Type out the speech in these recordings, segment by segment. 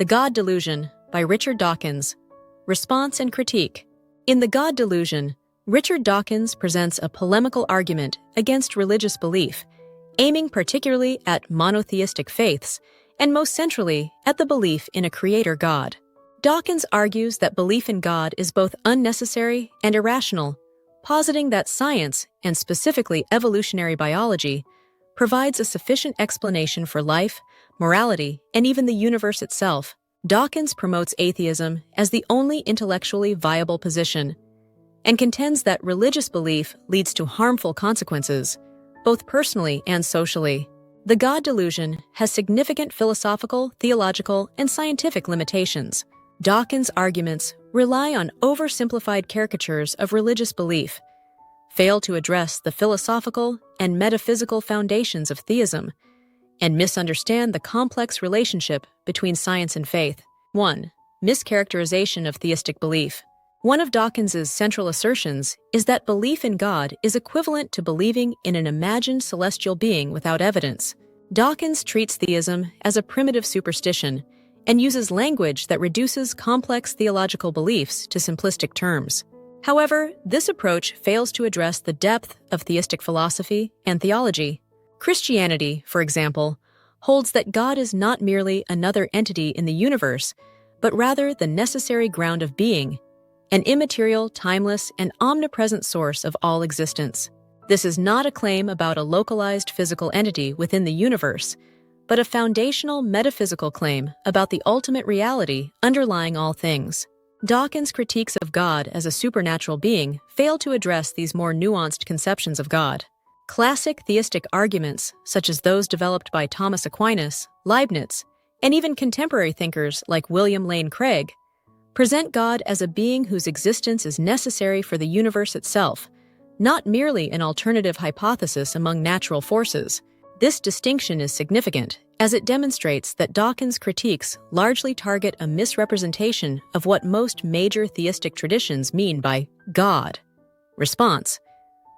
The God Delusion by Richard Dawkins. Response and critique. In The God Delusion, Richard Dawkins presents a polemical argument against religious belief, aiming particularly at monotheistic faiths and most centrally at the belief in a creator God. Dawkins argues that belief in God is both unnecessary and irrational, positing that science, and specifically evolutionary biology, provides a sufficient explanation for life, morality, and even the universe itself. Dawkins promotes atheism as the only intellectually viable position and contends that religious belief leads to harmful consequences, both personally and socially. The God Delusion has significant philosophical, theological, and scientific limitations. Dawkins' arguments rely on oversimplified caricatures of religious belief, fail to address the philosophical and metaphysical foundations of theism, and misunderstand the complex relationship between science and faith. 1. Mischaracterization of theistic belief. One of Dawkins's central assertions is that belief in God is equivalent to believing in an imagined celestial being without evidence. Dawkins treats theism as a primitive superstition and uses language that reduces complex theological beliefs to simplistic terms. However, this approach fails to address the depth of theistic philosophy and theology. Christianity, for example, holds that God is not merely another entity in the universe, but rather the necessary ground of being, an immaterial, timeless, and omnipresent source of all existence. This is not a claim about a localized physical entity within the universe, but a foundational metaphysical claim about the ultimate reality underlying all things. Dawkins' critiques of God as a supernatural being fail to address these more nuanced conceptions of God. Classic theistic arguments, such as those developed by Thomas Aquinas, Leibniz, and even contemporary thinkers like William Lane Craig, present God as a being whose existence is necessary for the universe itself, not merely an alternative hypothesis among natural forces. This distinction is significant, as it demonstrates that Dawkins' critiques largely target a misrepresentation of what most major theistic traditions mean by God. Response.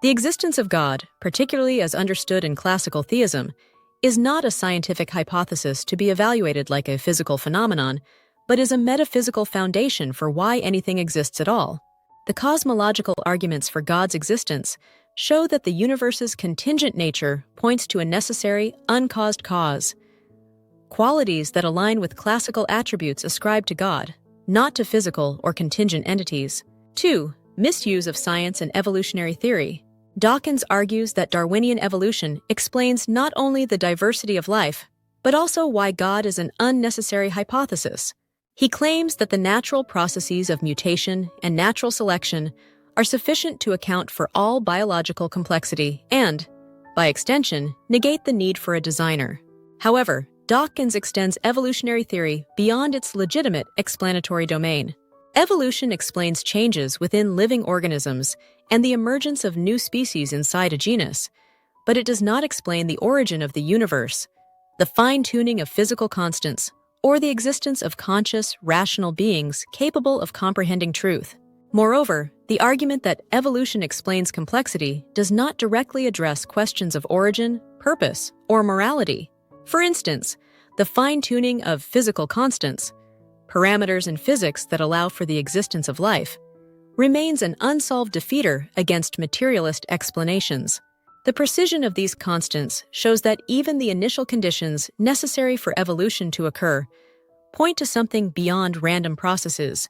The existence of God, particularly as understood in classical theism, is not a scientific hypothesis to be evaluated like a physical phenomenon, but is a metaphysical foundation for why anything exists at all. The cosmological arguments for God's existence show that the universe's contingent nature points to a necessary, uncaused cause, qualities that align with classical attributes ascribed to God, not to physical or contingent entities. 2. Misuse of science and evolutionary theory. Dawkins argues that Darwinian evolution explains not only the diversity of life, but also why God is an unnecessary hypothesis. He claims that the natural processes of mutation and natural selection are sufficient to account for all biological complexity and, by extension, negate the need for a designer. However, Dawkins extends evolutionary theory beyond its legitimate explanatory domain. Evolution explains changes within living organisms and the emergence of new species inside a genus, but it does not explain the origin of the universe, the fine-tuning of physical constants, or the existence of conscious, rational beings capable of comprehending truth. Moreover, the argument that evolution explains complexity does not directly address questions of origin, purpose, or morality. For instance, the fine-tuning of physical constants, parameters in physics that allow for the existence of life, remains an unsolved defeater against materialist explanations. The precision of these constants shows that even the initial conditions necessary for evolution to occur point to something beyond random processes,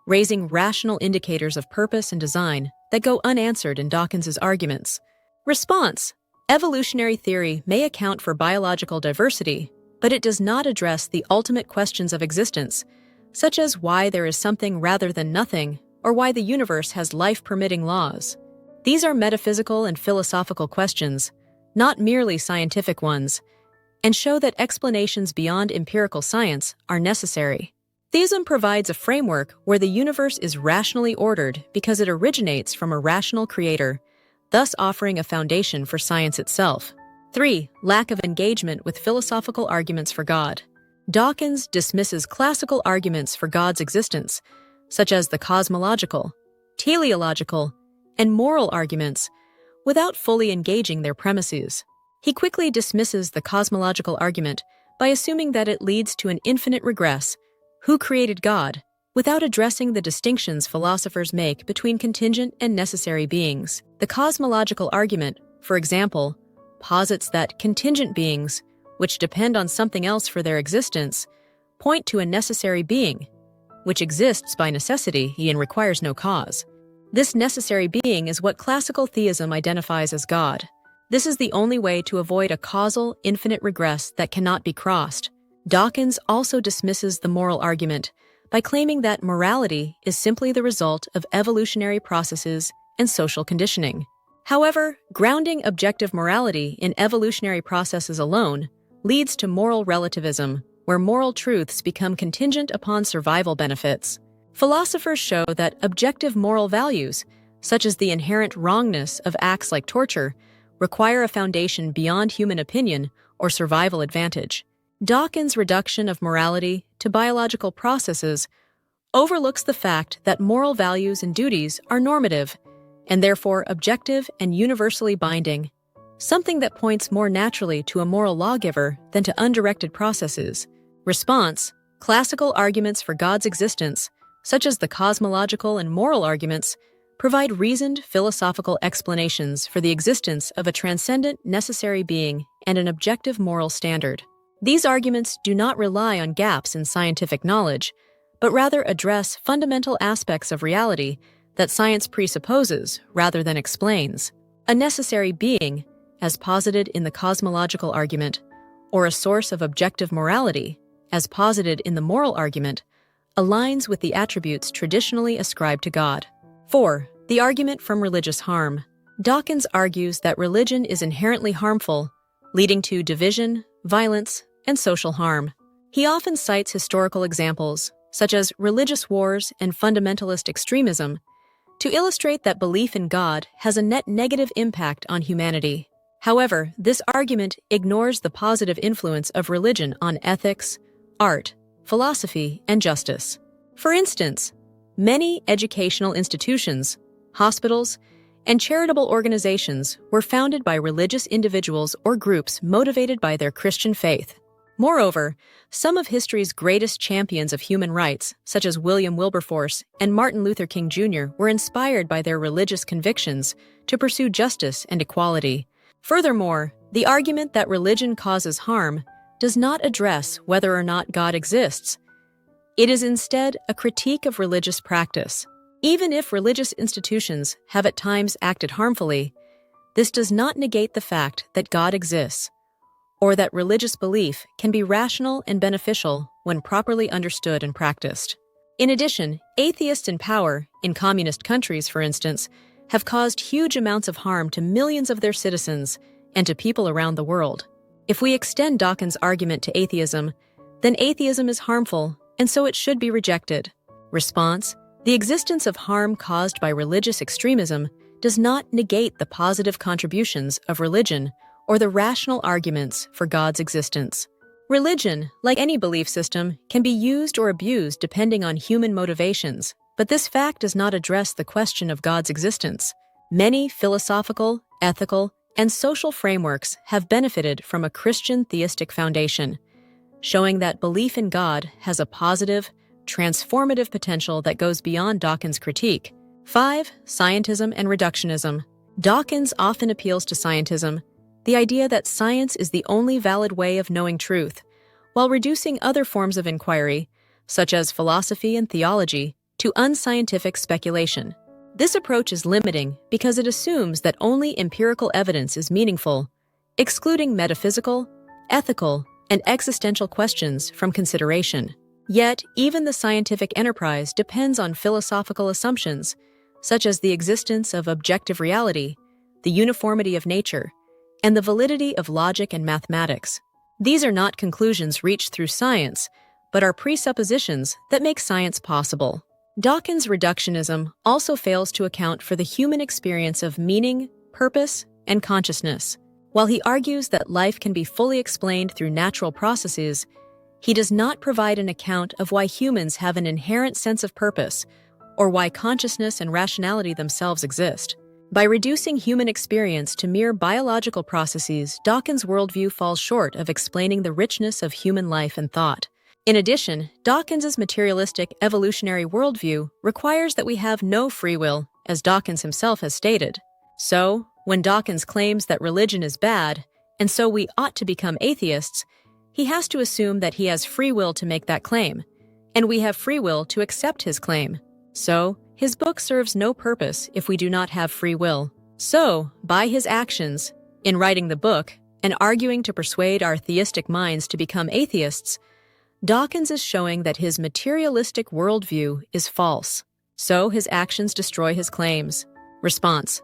raising rational indicators of purpose and design that go unanswered in Dawkins's arguments. Response. Evolutionary theory may account for biological diversity, but it does not address the ultimate questions of existence, such as why there is something rather than nothing, or why the universe has life-permitting laws. These are metaphysical and philosophical questions, not merely scientific ones, and show that explanations beyond empirical science are necessary. Theism provides a framework where the universe is rationally ordered because it originates from a rational creator, thus offering a foundation for science itself. 3. Lack of engagement with philosophical arguments for God. Dawkins dismisses classical arguments for God's existence, such as the cosmological, teleological, and moral arguments, without fully engaging their premises. He quickly dismisses the cosmological argument by assuming that it leads to an infinite regress, who created God, without addressing the distinctions philosophers make between contingent and necessary beings. The cosmological argument, for example, posits that contingent beings, which depend on something else for their existence, point to a necessary being, which exists by necessity and requires no cause. This necessary being is what classical theism identifies as God. This is the only way to avoid a causal, infinite regress that cannot be crossed. Dawkins also dismisses the moral argument by claiming that morality is simply the result of evolutionary processes and social conditioning. However, grounding objective morality in evolutionary processes alone leads to moral relativism, where moral truths become contingent upon survival benefits. Philosophers show that objective moral values, such as the inherent wrongness of acts like torture, require a foundation beyond human opinion or survival advantage. Dawkins' reduction of morality to biological processes overlooks the fact that moral values and duties are normative, and therefore objective and universally binding, something that points more naturally to a moral lawgiver than to undirected processes. Response: classical arguments for God's existence, such as the cosmological and moral arguments, provide reasoned philosophical explanations for the existence of a transcendent necessary being and an objective moral standard. These arguments do not rely on gaps in scientific knowledge, but rather address fundamental aspects of reality that science presupposes rather than explains. A necessary being, as posited in the cosmological argument, or a source of objective morality, as posited in the moral argument, aligns with the attributes traditionally ascribed to God. 4. The argument from religious harm. Dawkins argues that religion is inherently harmful, leading to division, violence, and social harm. He often cites historical examples, such as religious wars and fundamentalist extremism, to illustrate that belief in God has a net negative impact on humanity. However, this argument ignores the positive influence of religion on ethics, art, philosophy, and justice. For instance, many educational institutions, hospitals, and charitable organizations were founded by religious individuals or groups motivated by their Christian faith. Moreover, some of history's greatest champions of human rights, such as William Wilberforce and Martin Luther King Jr., were inspired by their religious convictions to pursue justice and equality. Furthermore, the argument that religion causes harm does not address whether or not God exists. It is instead a critique of religious practice. Even if religious institutions have at times acted harmfully, this does not negate the fact that God exists, or that religious belief can be rational and beneficial when properly understood and practiced. In addition, atheists in power, in communist countries for instance, have caused huge amounts of harm to millions of their citizens and to people around the world. If we extend Dawkins' argument to atheism, then atheism is harmful, and so it should be rejected. Response: the existence of harm caused by religious extremism does not negate the positive contributions of religion or the rational arguments for God's existence. Religion, like any belief system, can be used or abused depending on human motivations, but this fact does not address the question of God's existence. Many philosophical, ethical, and social frameworks have benefited from a Christian theistic foundation, showing that belief in God has a positive, transformative potential that goes beyond Dawkins' critique. 5. Scientism and reductionism. Dawkins often appeals to scientism, the idea that science is the only valid way of knowing truth, while reducing other forms of inquiry, such as philosophy and theology, to unscientific speculation. This approach is limiting because it assumes that only empirical evidence is meaningful, excluding metaphysical, ethical, and existential questions from consideration. Yet, even the scientific enterprise depends on philosophical assumptions, such as the existence of objective reality, the uniformity of nature, and the validity of logic and mathematics. These are not conclusions reached through science, but are presuppositions that make science possible. Dawkins' reductionism also fails to account for the human experience of meaning, purpose, and consciousness. While he argues that life can be fully explained through natural processes, he does not provide an account of why humans have an inherent sense of purpose, or why consciousness and rationality themselves exist. By reducing human experience to mere biological processes, Dawkins' worldview falls short of explaining the richness of human life and thought. In addition, Dawkins's materialistic evolutionary worldview requires that we have no free will, as Dawkins himself has stated. So, when Dawkins claims that religion is bad, and so we ought to become atheists, he has to assume that he has free will to make that claim, and we have free will to accept his claim. So, his book serves no purpose if we do not have free will. So, by his actions, in writing the book and arguing to persuade our theistic minds to become atheists, Dawkins is showing that his materialistic worldview is false. So, his actions destroy his claims. Response: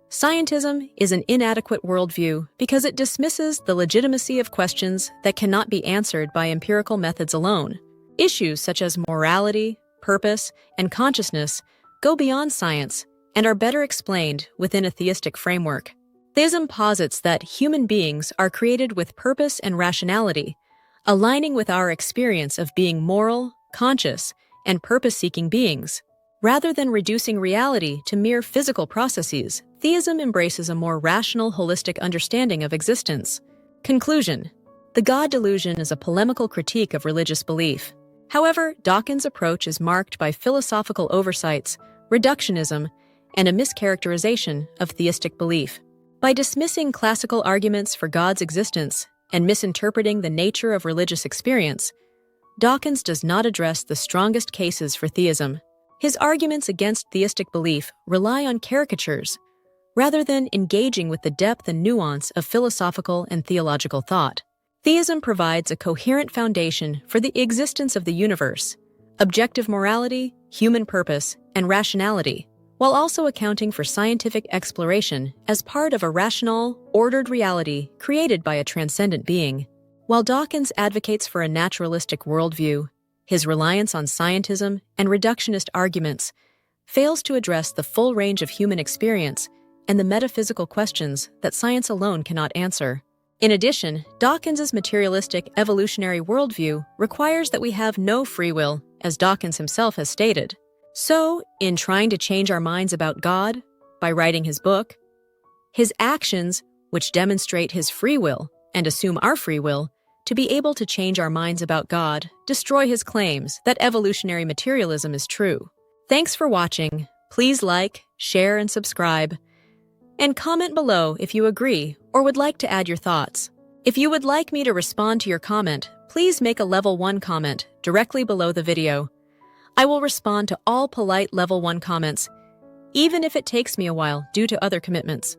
Scientism is an inadequate worldview because it dismisses the legitimacy of questions that cannot be answered by empirical methods alone. Issues such as morality, purpose, and consciousness go beyond science and are better explained within a theistic framework. Theism posits that human beings are created with purpose and rationality, aligning with our experience of being moral, conscious, and purpose-seeking beings. Rather than reducing reality to mere physical processes, theism embraces a more rational, holistic understanding of existence. Conclusion: The God Delusion is a polemical critique of religious belief. However, Dawkins' approach is marked by philosophical oversights, reductionism, and a mischaracterization of theistic belief. By dismissing classical arguments for God's existence and misinterpreting the nature of religious experience, Dawkins does not address the strongest cases for theism. His arguments against theistic belief rely on caricatures, rather than engaging with the depth and nuance of philosophical and theological thought. Theism provides a coherent foundation for the existence of the universe, objective morality, human purpose, and rationality, while also accounting for scientific exploration as part of a rational, ordered reality created by a transcendent being. While Dawkins advocates for a naturalistic worldview, his reliance on scientism and reductionist arguments fails to address the full range of human experience and the metaphysical questions that science alone cannot answer. In addition, Dawkins's materialistic evolutionary worldview requires that we have no free will, as Dawkins himself has stated. So, in trying to change our minds about God by writing his book, his actions, which demonstrate his free will and assume our free will, to be able to change our minds about God, destroy his claims that evolutionary materialism is true. Thanks for watching. Please like, share, and subscribe. And comment below if you agree or would like to add your thoughts. If you would like me to respond to your comment, please make a Level 1 comment directly below the video. I will respond to all polite Level 1 comments, even if it takes me a while due to other commitments.